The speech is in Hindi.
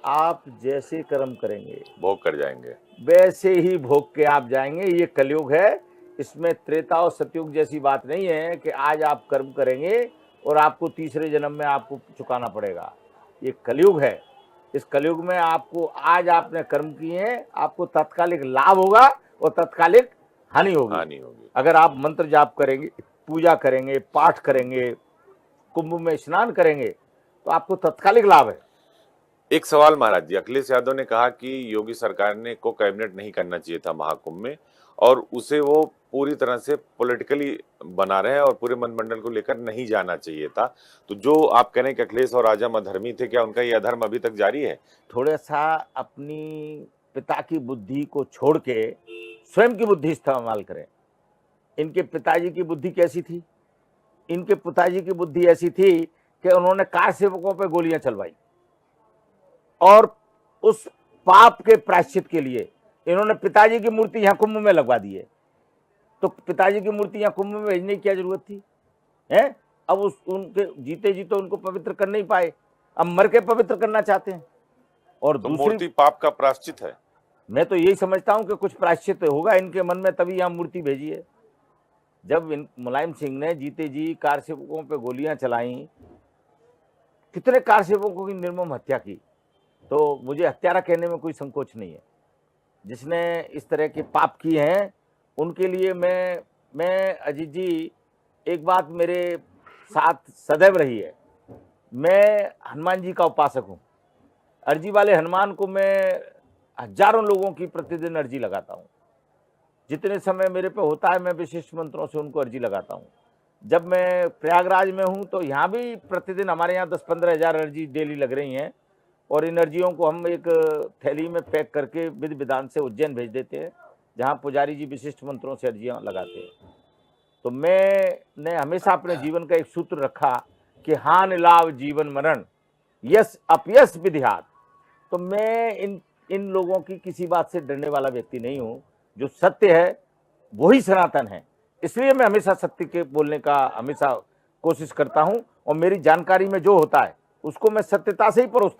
आप जैसे कर्म करेंगे भोग कर जाएंगे। वैसे ही भोग के आप जाएंगे। ये कलयुग है, इसमें त्रेता और सतयुग जैसी बात नहीं है कि आज आप कर्म करेंगे और आपको तीसरे जन्म में आपको चुकाना पड़ेगा। ये कलयुग है। इस कलयुग में आपको आज आपने कर्म किए हैं, आपको तत्कालिक लाभ होगा और तत्कालिक हानि होगी। अगर आप मंत्र जाप करेंगे, पूजा करेंगे, पाठ करेंगे, कुंभ में स्नान करेंगे तो आपको तत्कालिक लाभ है। एक सवाल महाराज जी, अखिलेश यादव ने कहा कि योगी सरकार ने को कैबिनेट नहीं करना चाहिए था महाकुंभ में, और उसे वो पूरी तरह से पॉलिटिकली बना रहे हैं और पूरे मंत्रिमंडल को लेकर नहीं जाना चाहिए था। तो जो आप कह रहे हैं कि अखिलेश और आजम अधर्मी थे, क्या उनका ये अधर्म अभी तक जारी है? थोड़ा सा अपनी पिता की बुद्धि को छोड़ के स्वयं की बुद्धि इस्तेमाल करें। इनके पिताजी की बुद्धि कैसी थी? इनके पिताजी की बुद्धि ऐसी थी कि उन्होंने कार सेवकों पे गोलियां चलवाई और उस पाप के प्रायश्चित के लिए इन्होंने पिताजी की मूर्ति यहां कुंभ में लगवा दी है। तो पिताजी की मूर्ति यहां कुंभ में भेजने की क्या जरूरत थी? है? अब उनके जीते जी तो उनको पवित्र कर नहीं पाए, अब मर के पवित्र करना चाहते हैं। और तो दूसरी मूर्ति पाप का प्रायश्चित है। मैं तो यही समझता हूं कि कुछ प्रायश्चित होगा इनके मन में, तभी यहां मूर्ति भेजी है। जब मुलायम सिंह ने जीते जी कार सेवकों पे गोलियां चलाई, कितने कार सेवकों की निर्मम हत्या की, तो मुझे हत्यारा कहने में कोई संकोच नहीं है। जिसने इस तरह के पाप किए हैं उनके लिए मैं अजीत जी, एक बात मेरे साथ सदैव रही है, मैं हनुमान जी का उपासक हूं। अर्जी वाले हनुमान को मैं हजारों लोगों की प्रतिदिन अर्जी लगाता हूं। जितने समय मेरे पे होता है मैं विशिष्ट मंत्रों से उनको अर्जी लगाता हूं। जब मैं प्रयागराज में हूं तो यहाँ भी प्रतिदिन हमारे यहाँ 10-15 हजार अर्जी डेली लग रही हैं और इन अर्जियों को हम एक थैली में पैक करके विधि विधान से उज्जैन भेज देते हैं, जहाँ पुजारी जी विशिष्ट मंत्रों से अर्जियाँ लगाते हैं। तो मैंने हमेशा अपने जीवन का एक सूत्र रखा कि हानि लाभ जीवन मरण यश अपयश विधिहात। तो मैं इन लोगों की किसी बात से डरने वाला व्यक्ति नहीं हूं। जो सत्य है वही सनातन है, इसलिए मैं हमेशा सत्य के बोलने का हमेशा कोशिश करता हूं और मेरी जानकारी में जो होता है उसको मैं सत्यता से ही परोसता हूं।